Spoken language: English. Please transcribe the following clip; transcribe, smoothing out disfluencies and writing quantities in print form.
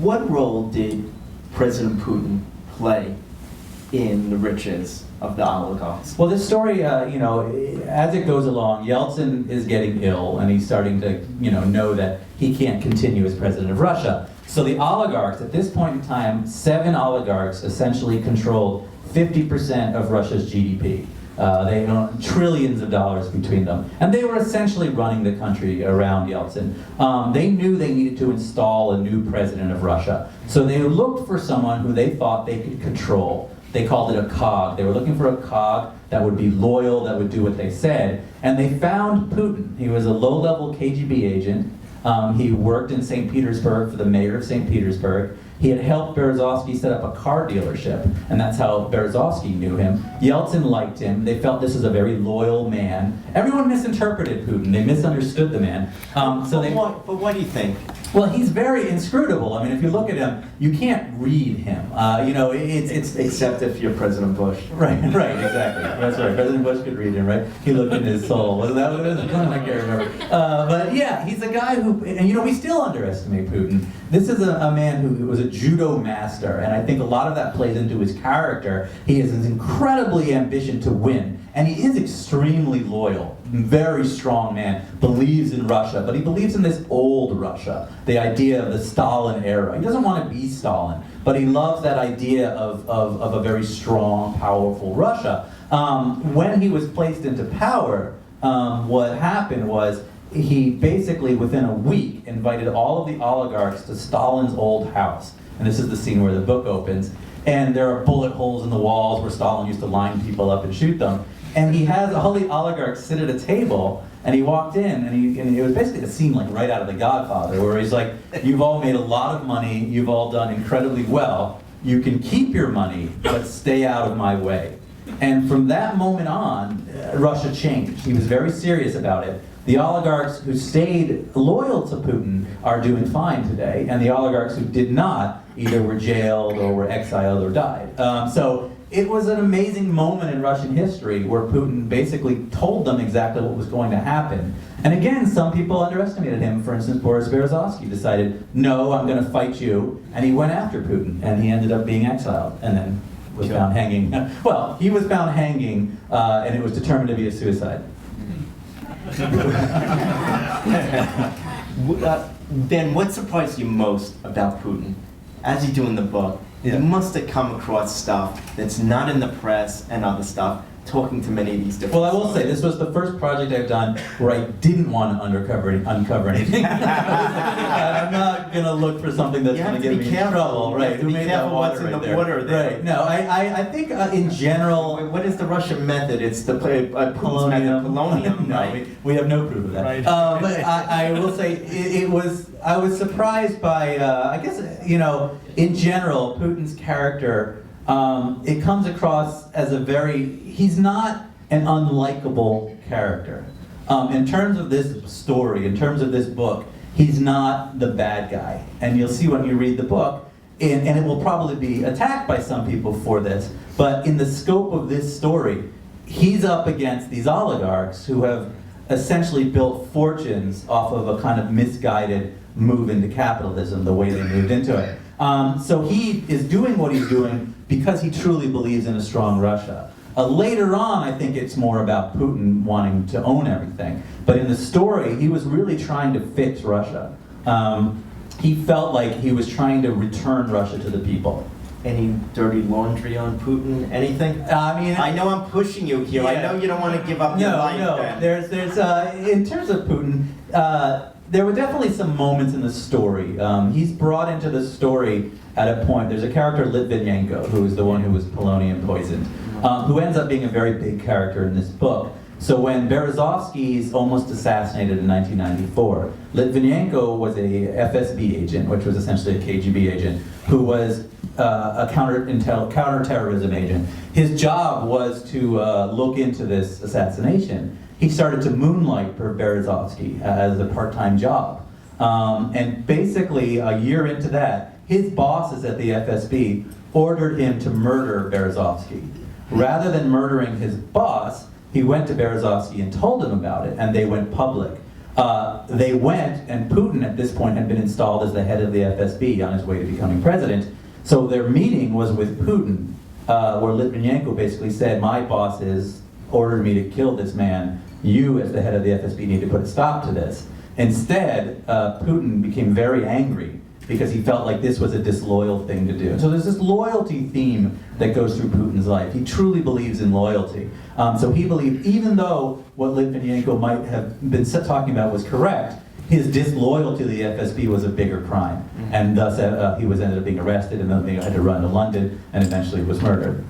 What role did President Putin play in the riches of the oligarchs? Well, this story, as it goes along, Yeltsin is getting ill, and he's starting to, know that he can't continue as president of Russia. So the oligarchs, at this point in time, 7 oligarchs essentially controlled 50% of Russia's GDP. They own trillions of dollars between them. And they were essentially running the country around Yeltsin. They knew they needed to install a new president of Russia. So they looked for someone who they thought they could control. They called it a cog. They were looking for a cog that would be loyal, that would do what they said. And they found Putin. He was a low-level KGB agent. He worked in St. Petersburg for the mayor of St. Petersburg. He had helped Berezovsky set up a car dealership, and that's how Berezovsky knew him. Yeltsin liked him. They felt this was a very loyal man. Everyone misinterpreted Putin. They misunderstood the man. But what do you think? Well, he's very inscrutable. I mean, if you look at him, you can't read him. It's except if you're President Bush. Right, exactly. That's right. President Bush could read him, right? He looked in his soul. Wasn't that what it was? I can't remember. But yeah, he's a guy who, and we still underestimate Putin. This is a man who was a judo master, and I think a lot of that plays into his character. He has this incredibly ambition to win, and he is extremely loyal. Very strong man, believes in Russia, but he believes in this old Russia, the idea of the Stalin era. He doesn't want to be Stalin, but he loves that idea of a very strong, powerful Russia. When he was placed into power, what happened was he basically, within a week, invited all of the oligarchs to Stalin's old house. And this is the scene where the book opens. And there are bullet holes in the walls where Stalin used to line people up and shoot them. And he has all the oligarchs sit at a table, and he walked in, and it was basically a scene like right out of The Godfather, where he's like, you've all made a lot of money, you've all done incredibly well, you can keep your money, but stay out of my way. And from that moment on, Russia changed. He was very serious about it. The oligarchs who stayed loyal to Putin are doing fine today, and the oligarchs who did not either were jailed or were exiled or died. So it was an amazing moment in Russian history where Putin basically told them exactly what was going to happen. And again, some people underestimated him. For instance, Boris Berezovsky decided, no, I'm going to fight you, and he went after Putin, and he ended up being exiled, and then was found hanging. Well, he was found hanging, and it was determined to be a suicide. Then what surprised you most about Putin? As you do in the book, you must have come across stuff that's not in the press and other stuff, talking to many of these different Well, I will say, this was the first project I've done where I didn't want to uncover anything. I'm not going to look for something that's going to get me in trouble. Right? Who made that water what's in the water there. Right. No, I think in general... What is the Russian method? It's the Putin's method, polonium, no, right? We have no proof of that. Right. But I will say, I was surprised by, I guess, in general, Putin's character, it comes across as he's not an unlikable character. In terms of this story, in terms of this book, he's not the bad guy. And you'll see when you read the book, and it will probably be attacked by some people for this, but in the scope of this story, he's up against these oligarchs who have essentially built fortunes off of a kind of misguided move into capitalism, the way they moved into it. So he is doing what he's doing because he truly believes in a strong Russia. Later on, I think it's more about Putin wanting to own everything. But in the story, he was really trying to fix Russia. He felt like he was trying to return Russia to the people. Any dirty laundry on Putin? Anything? I know I'm pushing you here. I know you don't want to give up your life. No. There's in terms of Putin, there were definitely some moments in the story. He's brought into the story at a point. There's a character, Litvinenko, who is the one who was polonium poisoned, who ends up being a very big character in this book. So when Berezovsky is almost assassinated in 1994, Litvinenko was a FSB agent, which was essentially a KGB agent, who was a counterterrorism agent. His job was to look into this assassination. He started to moonlight for Berezovsky as a part-time job. And basically, a year into that, his bosses at the FSB ordered him to murder Berezovsky. Rather than murdering his boss, he went to Berezovsky and told him about it, and they went public. They went, and Putin at this point had been installed as the head of the FSB on his way to becoming president. So their meeting was with Putin, where Litvinenko basically said, my bosses ordered me to kill this man. You, as the head of the FSB, need to put a stop to this. Instead, Putin became very angry because he felt like this was a disloyal thing to do. So there's this loyalty theme that goes through Putin's life. He truly believes in loyalty. So he believed, even though what Litvinenko might have been talking about was correct, his disloyalty to the FSB was a bigger crime. And thus he ended up being arrested, and then had to run to London, and eventually was murdered.